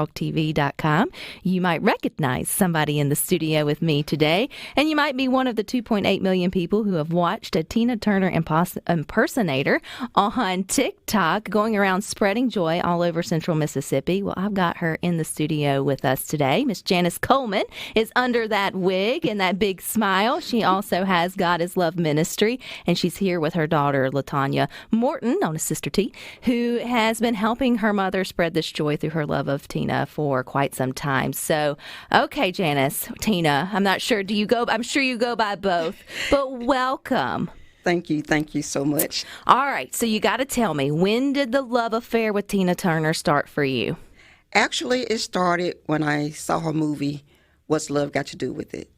SuperTalkTV.com. You might recognize somebody in the studio with me today, and you might be one of the 2.8 million people who have watched a Tina Turner impersonator on TikTok going around spreading joy all over central Mississippi. Well, I've got her in the studio with us today. Miss Janice Coleman is under that wig and that big smile. She also has God is Love Ministry, and she's here with her daughter, LaTonya Morton, known as Sister T, who has been helping her mother spread this joy through her love of Tina for quite some time. So, okay, Janice, Tina, I'm not sure. I'm sure you go by both, but welcome. Thank you. Thank you so much. All right. So you got to tell me, when did the love affair with Tina Turner start for you? Actually, it started when I saw her movie, What's Love Got to Do with It?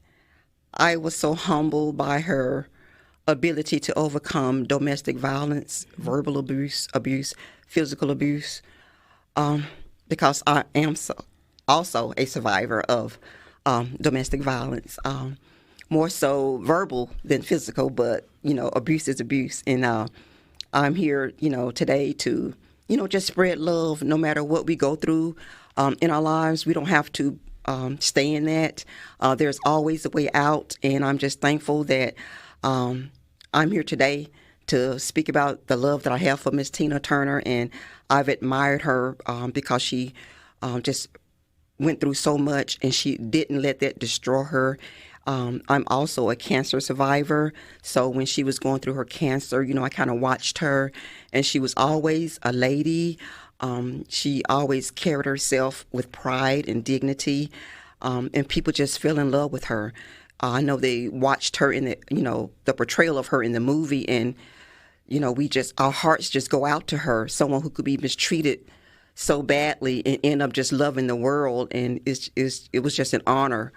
I was so humbled by her ability to overcome domestic violence, verbal abuse, physical abuse, because I am also a survivor of domestic violence, more so verbal than physical, but, abuse is abuse. And I'm here, today to, just spread love no matter what we go through in our lives. We don't have to stay in that. There's always a way out, and I'm just thankful that I'm here today to speak about the love that I have for Miss Tina Turner, and I've admired her because she just went through so much, and she didn't let that destroy her. I'm also a cancer survivor, so when she was going through her cancer, I kind of watched her, and she was always a lady. She always carried herself with pride and dignity, and people just fell in love with her. I know they watched her in the portrayal of her in the movie, and, our hearts just go out to her, someone who could be mistreated so badly and end up just loving the world. And it was just an honor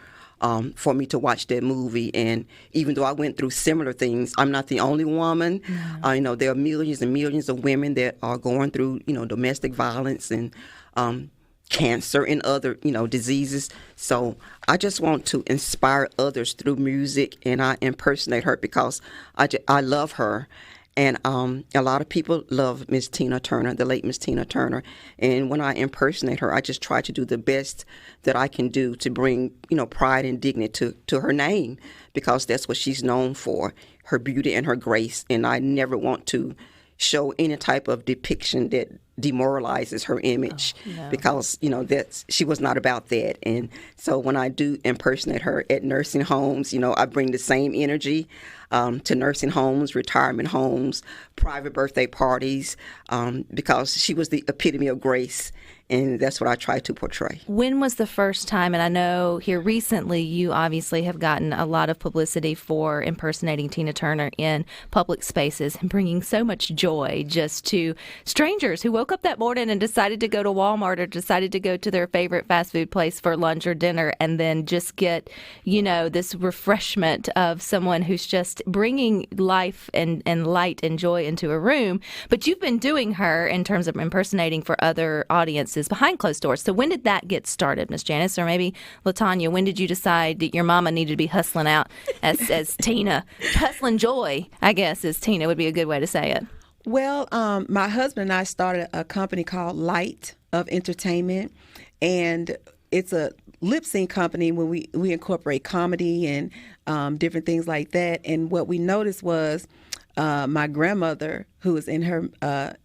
for me to watch that movie. And even though I went through similar things, I'm not the only woman. There are millions and millions of women that are going through, domestic violence and cancer and other, diseases. So I just want to inspire others through music, and I impersonate her because I love her. And a lot of people love Miss Tina Turner, the late Miss Tina Turner. And when I impersonate her, I just try to do the best that I can do to bring, pride and dignity to her name, because that's what she's known for, her beauty and her grace. And I never want to show any type of depiction that demoralizes her image, because she was not about that. And so when I do impersonate her at nursing homes, I bring the same energy to nursing homes, retirement homes, private birthday parties, because she was the epitome of grace. And that's what I try to portray. When was the first time, and I know here recently you obviously have gotten a lot of publicity for impersonating Tina Turner in public spaces and bringing so much joy just to strangers who woke up that morning and decided to go to Walmart or decided to go to their favorite fast food place for lunch or dinner, and then just get, this refreshment of someone who's just bringing life and light and joy into a room. But you've been doing her in terms of impersonating for other audiences behind closed doors. So when did that get started, Miss Janice? Or maybe LaTonya, when did you decide that your mama needed to be hustling out as Tina? Hustling joy, I guess, as Tina would be a good way to say it. Well, my husband and I started a company called Light of Entertainment, and it's a lip sync company when we incorporate comedy and different things like that. And what we noticed was my grandmother, who was in her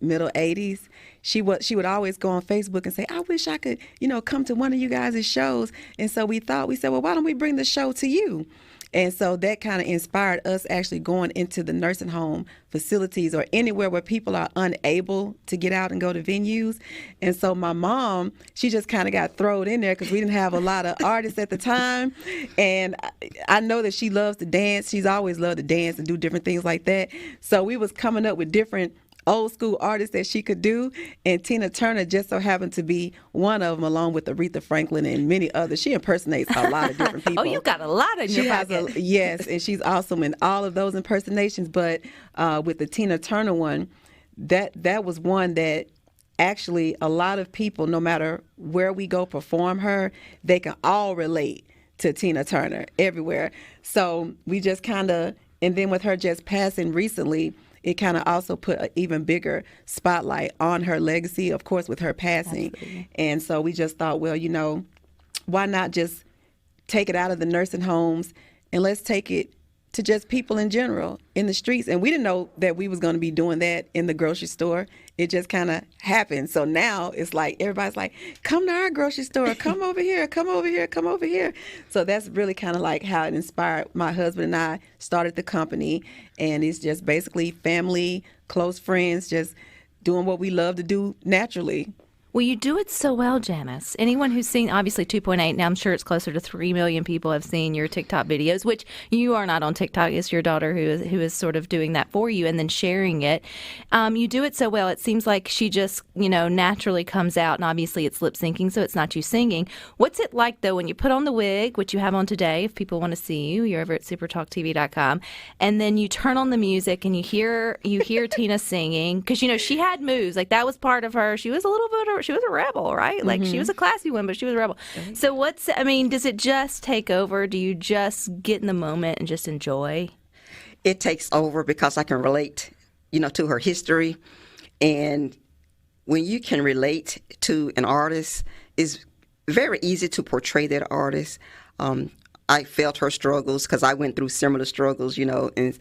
middle 80s, she would always go on Facebook and say, I wish I could, come to one of you guys' shows. And so we said, well, why don't we bring the show to you? And so that kind of inspired us actually going into the nursing home facilities or anywhere where people are unable to get out and go to venues. And so my mom, she just kind of got thrown in there because we didn't have a lot of artists at the time. And I know that she loves to dance. She's always loved to dance and do different things like that. So we was coming up with different old school artists that she could do, and Tina Turner just so happened to be one of them, along with Aretha Franklin and many others. She impersonates a lot of different people. Oh, you got a lot in your pocket. Yes, and she's awesome in all of those impersonations. But with the Tina Turner one, that was one that actually a lot of people, no matter where we go perform her, they can all relate to Tina Turner everywhere. So we just kind of, and then with her just passing recently, it kind of also put an even bigger spotlight on her legacy, of course, with her passing. Absolutely. And so we just thought, well, why not just take it out of the nursing homes and let's take it to just people in general in the streets. And we didn't know that we was going to be doing that in the grocery store. It just kind of happened. So now it's like everybody's like, come to our grocery store, come over here, come over here, come over here. So that's really kind of like how it inspired my husband and I started the company. And it's just basically family, close friends, just doing what we love to do naturally. Well, you do it so well, Janice. Anyone who's seen, obviously 2.8, now I'm sure it's closer to 3 million people have seen your TikTok videos, which you are not on TikTok. It's your daughter who is sort of doing that for you and then sharing it. You do it so well. It seems like she just, naturally comes out, and obviously it's lip syncing, so it's not you singing. What's it like, though, when you put on the wig, which you have on today, if people want to see you, you're over at supertalktv.com, and then you turn on the music and you hear Tina singing, because, she had moves. Like, that was part of her. She was a little bit she was a rebel, right? Like, she was a classy one, but she was a rebel. So does it just take over? Do you just get in the moment and just enjoy? It takes over because I can relate, to her history. And when you can relate to an artist, it's very easy to portray that artist. I felt her struggles because I went through similar struggles, and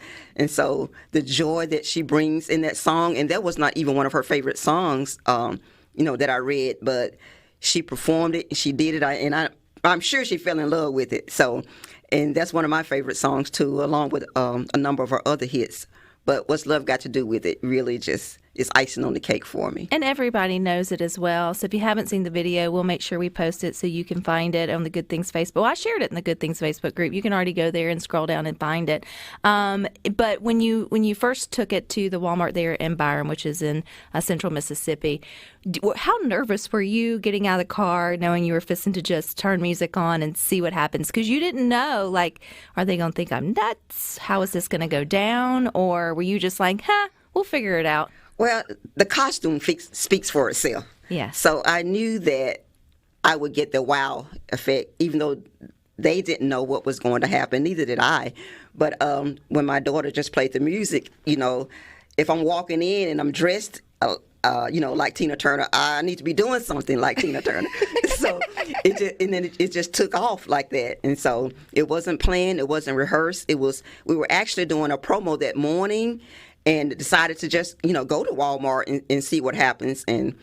so the joy that she brings in that song, and that was not even one of her favorite songs, that I read, but she performed it, she did it, and I'm sure she fell in love with it. So, and that's one of my favorite songs too, along with a number of her other hits. But what's love got to do with it really just is icing on the cake for me. And everybody knows it as well. So if you haven't seen the video, we'll make sure we post it so you can find it on the Good Things Facebook. Well, I shared it in the Good Things Facebook group. You can already go there and scroll down and find it. But when you first took it to the Walmart there in Byron, which is in central Mississippi, how nervous were you getting out of the car, knowing you were fixing to just turn music on and see what happens? Because you didn't know, like, are they going to think I'm nuts? How is this going to go down? Or were you just like, we'll figure it out? Well, the costume speaks for itself. Yeah. So I knew that I would get the wow effect, even though they didn't know what was going to happen. Neither did I. But when my daughter just played the music, if I'm walking in and I'm dressed, like Tina Turner, I need to be doing something like Tina Turner. So it just took off like that. And so it wasn't planned. It wasn't rehearsed. We were actually doing a promo that morning, and decided to just, go to Walmart and see what happens. And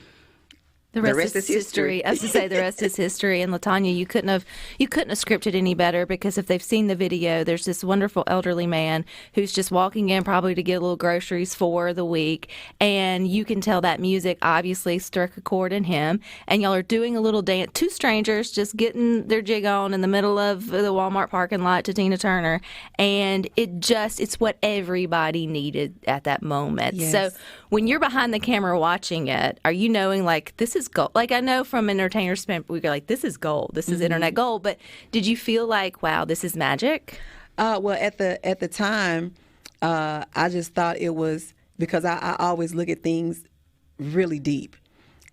the rest is history. I was to say the rest is history. And LaTonya, you couldn't have scripted any better, because if they've seen the video, there's this wonderful elderly man who's just walking in probably to get a little groceries for the week, and you can tell that music obviously struck a chord in him, and y'all are doing a little dance. Two strangers just getting their jig on in the middle of the Walmart parking lot to Tina Turner, and it's what everybody needed at that moment. Yes. So when you're behind the camera watching it, are you knowing, like, this is gold? Like, I know from entertainers' spin, we go like, this is gold, this is internet gold. But did you feel like, wow, this is magic? Well, at the time, I just thought it was, because I always look at things really deep,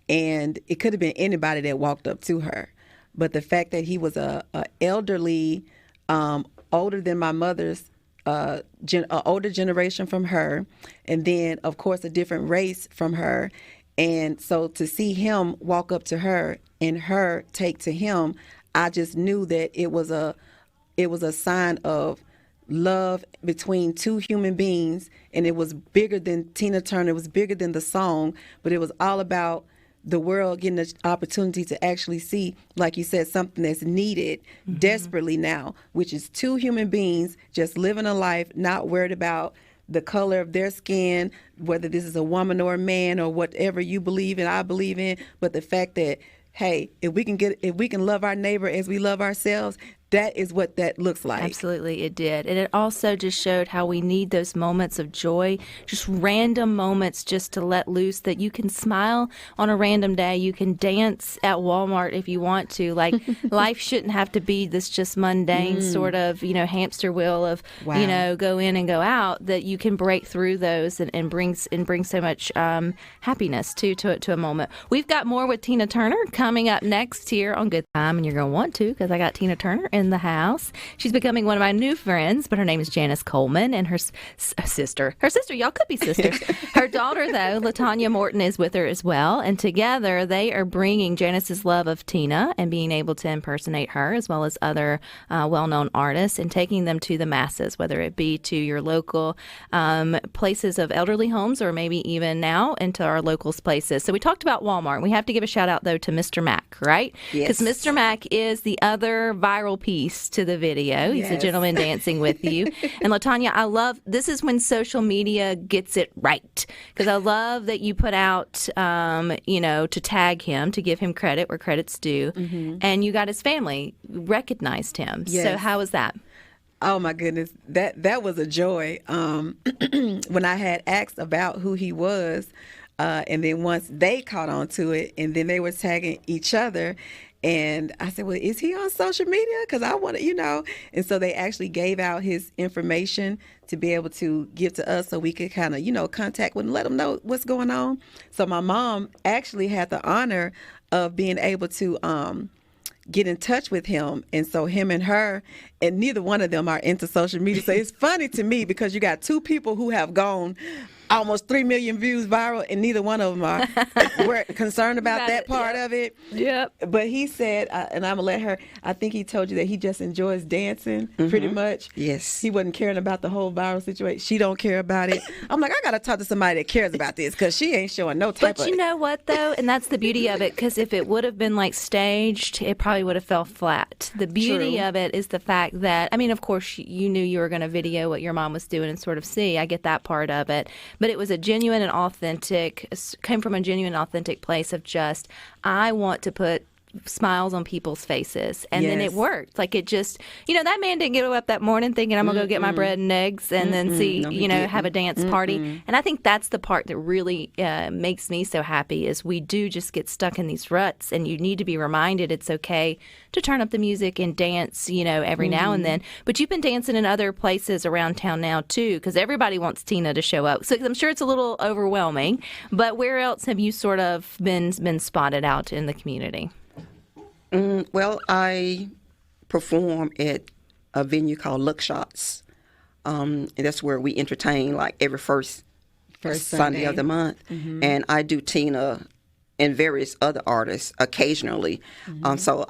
and it could have been anybody that walked up to her, but the fact that he was a elderly, older than my mother's, older generation from her, and then of course a different race from her. And so to see him walk up to her and her take to him, I just knew that it was a sign of love between two human beings, and it was bigger than Tina Turner. It was bigger than the song, but it was all about the world getting the opportunity to actually see, like you said, something that's needed desperately now, which is two human beings just living a life, not worried about the color of their skin, whether this is a woman or a man or whatever you believe in, I believe in, but the fact that, hey, if we can love our neighbor as we love ourselves, that is what that looks like. Absolutely, it did. And it also just showed how we need those moments of joy, just random moments just to let loose, that you can smile on a random day. You can dance at Walmart if you want to. Like, life shouldn't have to be this just mundane sort of, hamster wheel of, go in and go out, that you can break through those and bring so much happiness to a moment. We've got more with Tina Turner coming up next here on Good Time, and you're going to want to, because I got Tina Turner in in the house. She's becoming one of my new friends, but her name is Janice Coleman, and her sister, y'all could be sisters. Her daughter, though, LaTonya Morton, is with her as well, and together they are bringing Janice's love of Tina and being able to impersonate her as well as other well-known artists and taking them to the masses, whether it be to your local places of elderly homes or maybe even now into our local places. So we talked about Walmart. We have to give a shout out, though, to Mr. Mac, right? Yes. Because Mr. Mac is the other viral piece to the video. He's a gentleman dancing with you. And LaTonya, I love, this is when social media gets it right. Because I love that you put out, to tag him, to give him credit where credit's due. Mm-hmm. And you got his family recognized him. Yes. So how was that? Oh my goodness, that was a joy. When I had asked about who he was, and then once they caught on to it, and then they were tagging each other, and I said, well, is he on social media? Because I want to, And so they actually gave out his information to be able to give to us so we could kind of, contact with him, let them know what's going on. So my mom actually had the honor of being able to get in touch with him. And so him and her, and neither one of them are into social media. So it's funny to me because you got two people who have gone almost 3 million views viral, and neither one of them were concerned about that part of it. Yep. But he said, and I'm going to let her, I think he told you that he just enjoys dancing pretty much. Yes. He wasn't caring about the whole viral situation. She don't care about it. I'm like, I got to talk to somebody that cares about this because she ain't showing no type of... But you know what, though? And that's the beauty of it, because if it would have been like staged, it probably would have fell flat. The beauty of it is the fact that, of course, you knew you were going to video what your mom was doing and sort of see. I get that part of it. But it was a genuine and authentic, came from a genuine, authentic place of just, I want to put smiles on people's faces. And then it worked. Like it just, that man didn't get up that morning thinking I'm going to go get my bread and eggs and then see, have a dance party. And I think that's the part that really makes me so happy is we do just get stuck in these ruts, and you need to be reminded it's okay to turn up the music and dance, every now and then. But you've been dancing in other places around town now too, because everybody wants Tina to show up. So I'm sure it's a little overwhelming, but where else have you sort of been spotted out in the community? Well, I perform at a venue called Look Shots. And that's where we entertain like every first Sunday of the month. Mm-hmm. And I do Tina and various other artists occasionally. Mm-hmm. So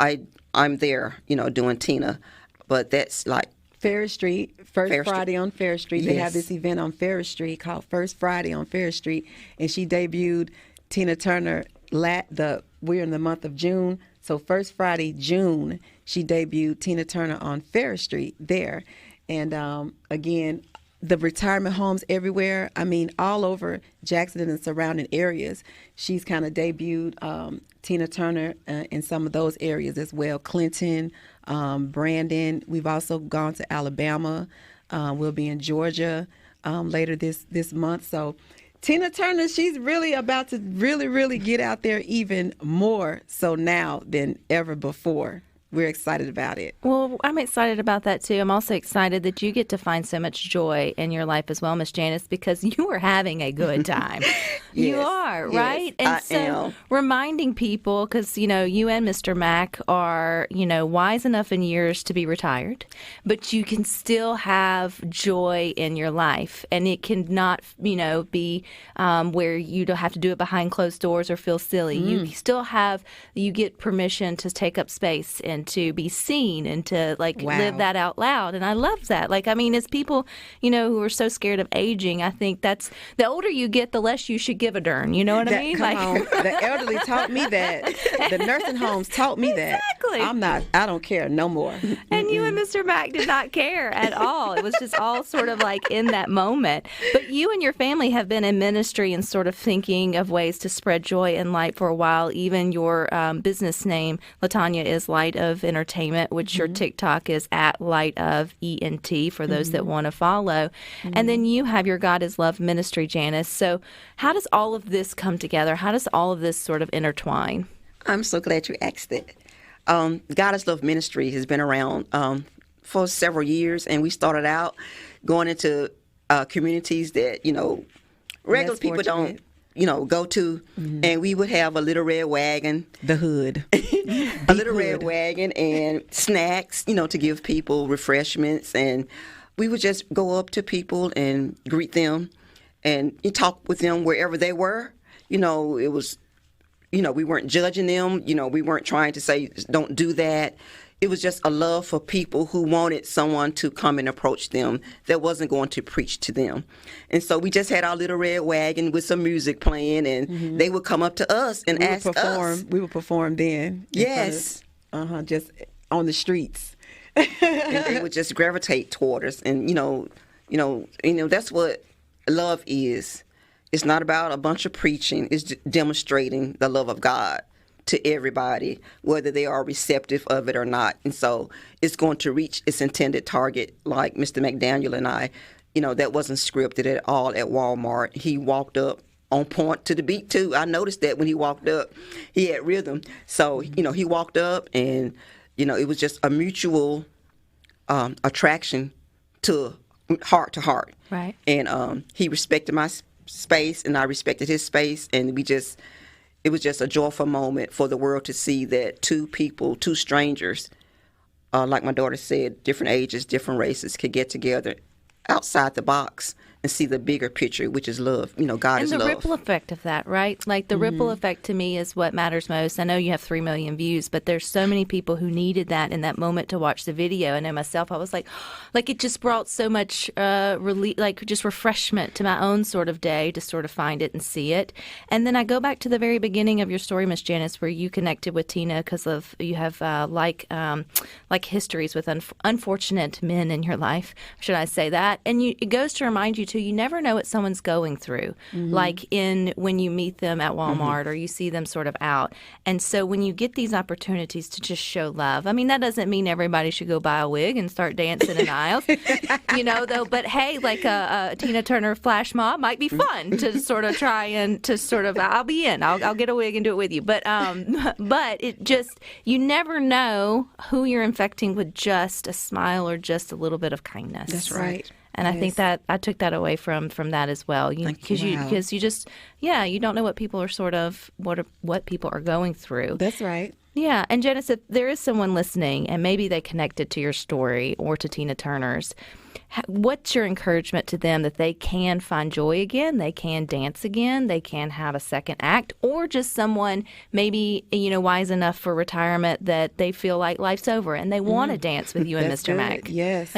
I'm there, doing Tina. But that's like Ferris Street, Friday on Ferris Street. Yes. They have this event on Ferris Street called First Friday on Ferris Street. And she debuted Tina Turner, we're in the month of June. So first Friday, June, she debuted Tina Turner on Ferris Street there. And again, the retirement homes everywhere, all over Jackson and the surrounding areas. She's kind of debuted Tina Turner in some of those areas as well. Clinton, Brandon. We've also gone to Alabama. We'll be in Georgia later this month. So Tina Turner, she's really about to really get out there even more so now than ever before. We're excited about it. Well, I'm excited about that, too. I'm also excited that you get to find so much joy in your life as well, Miss Janice, because you are having a good time. You are, right? Yes, and so reminding people, because, you and Mr. Mac are, wise enough in years to be retired, but you can still have joy in your life. And it cannot, be where you don't have to do it behind closed doors or feel silly. You still you get permission to take up space and to be seen and to live that out loud. And I love that. As people, who are so scared of aging, I think that's the older you get, the less you should give a darn. You know what I mean? Come on. The elderly taught me that. The nursing homes taught me that. Exactly. I don't care no more. And you and Mr. Mac did not care at all. It was just all sort of in that moment. But you and your family have been in ministry and sort of thinking of ways to spread joy and light for a while. Even your business name, LaTonya, is Light of Entertainment, which your TikTok is at Light of ENT for those that want to follow. And then you have your God is Love ministry, Janice. So how does all of this come together? How does all of this sort of intertwine? I'm so glad you asked it. God is Love ministry has been around for several years, and we started out going into communities that, regular people don't go to, and we would have a little red wagon, The hood. a little red wagon, and snacks, to give people refreshments, and we would just go up to people and greet them, and talk with them wherever they were. It was, we weren't judging them. We weren't trying to say don't do that. It was just a love for people who wanted someone to come and approach them that wasn't going to preach to them. And so we just had our little red wagon with some music playing, and they would come up to us and ask us. We would perform then. Yes. Just on the streets. And they would just gravitate toward us. And, that's what love is. It's not about a bunch of preaching. It's demonstrating the love of God to everybody, whether they are receptive of it or not. And so it's going to reach its intended target, like Mr. McDaniel and I. That wasn't scripted at all at Walmart. He walked up on point to the beat, too. I noticed that when he walked up, he had rhythm. So, he walked up, and, it was just a mutual attraction to heart. Right. And he respected my space, and I respected his space, and it was just a joyful moment for the world to see that two strangers, like my daughter said, different ages, different races, could get together outside the box and see the bigger picture, which is love. God is love. And the ripple effect of that, right? Like the ripple effect to me is what matters most. I know you have 3 million views, but there's so many people who needed that in that moment to watch the video. I know myself, I was like it just brought so much relief, just refreshment to my own sort of day to sort of find it and see it. And then I go back to the very beginning of your story, Miss Janice, where you connected with Tina because of you have like histories with unfortunate men in your life, should I say that? And it goes to remind you you never know what someone's going through, like when you meet them at Walmart or you see them sort of out. And so when you get these opportunities to just show love, I mean, that doesn't mean everybody should go buy a wig and start dancing in aisles, though. But hey, like a Tina Turner flash mob might be fun to sort of try and to sort of, I'll be in, I'll get a wig and do it with you. But it just, you never know who you're infecting with just a smile or just a little bit of kindness. That's right. And I think that I took that away from that as well, because you just you don't know what people are sort of what people are going through. That's right. Yeah, and Janice, if there is someone listening and maybe they connected to your story or to Tina Turner's, what's your encouragement to them that they can find joy again, they can dance again, they can have a second act, or just someone maybe wise enough for retirement that they feel like life's over and they want to dance with you and Mr. Mac? Yes.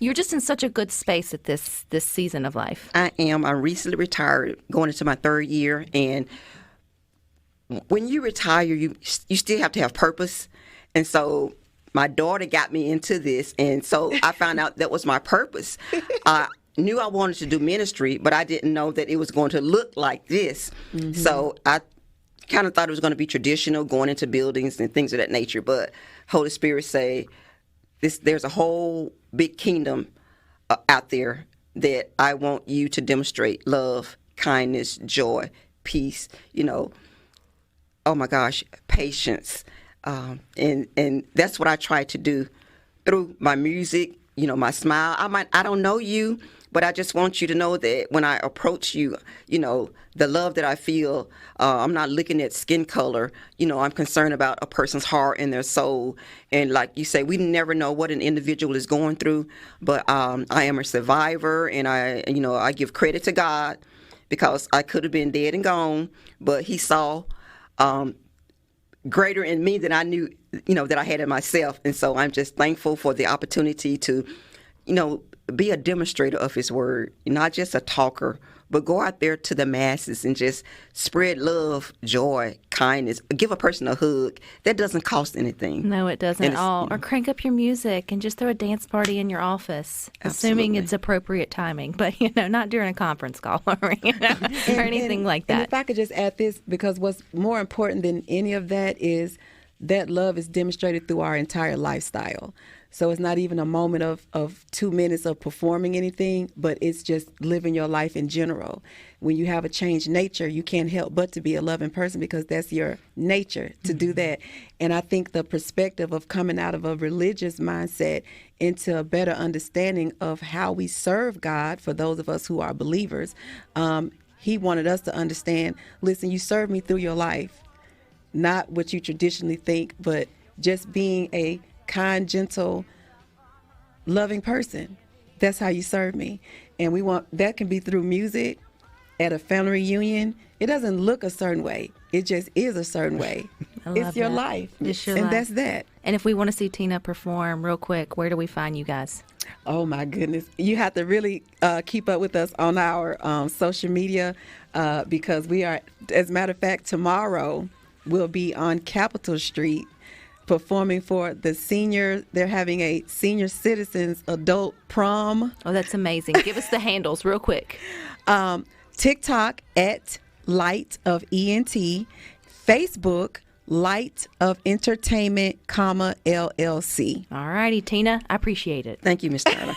You're just in such a good space at this season of life. I am. I'm recently retired, going into my 3rd year. And when you retire, you still have to have purpose. And so my daughter got me into this. And so I found out that was my purpose. I knew I wanted to do ministry, but I didn't know that it was going to look like this. So I kind of thought it was going to be traditional, going into buildings and things of that nature. But Holy Spirit say, there's a whole big kingdom out there that I want you to demonstrate love, kindness, joy, peace, oh my gosh, patience. And that's what I try to do through my music, my smile. I don't know you, but I just want you to know that when I approach you, the love that I feel, I'm not looking at skin color. I'm concerned about a person's heart and their soul. And like you say, we never know what an individual is going through, but I am a survivor, and I give credit to God because I could have been dead and gone, but he saw greater in me than I knew, that I had in myself. And so I'm just thankful for the opportunity to, be a demonstrator of his word, not just a talker, but go out there to the masses and just spread love, joy, kindness. Give a person a hug. That doesn't cost anything. No, it doesn't at all. Or crank up your music and just throw a dance party in your office, assuming it's appropriate timing. But, not during a conference call or, or anything like that. And if I could just add this, because what's more important than any of that is that love is demonstrated through our entire lifestyle. So it's not even a moment of 2 minutes of performing anything, but it's just living your life in general. When you have a changed nature, you can't help but to be a loving person because that's your nature to do that. And I think the perspective of coming out of a religious mindset into a better understanding of how we serve God, for those of us who are believers, he wanted us to understand, listen, you served me through your life, not what you traditionally think, but just being a kind, gentle, loving person. That's how you serve me. And we want, that can be through music, at a family reunion. It doesn't look a certain way. It just is a certain way. It's your life. It's your and life. That's that. And if we want to see Tina perform real quick, where do we find you guys? Oh my goodness. You have to really keep up with us on our social media because we are, as a matter of fact, tomorrow we'll be on Capitol Street performing for the senior. They're having a senior citizens adult prom. Oh, that's amazing. Give us the handles real quick. TikTok at Light of ENT, Facebook Light of Entertainment, LLC. All righty, Tina. I appreciate it. Thank you, Miss Turner.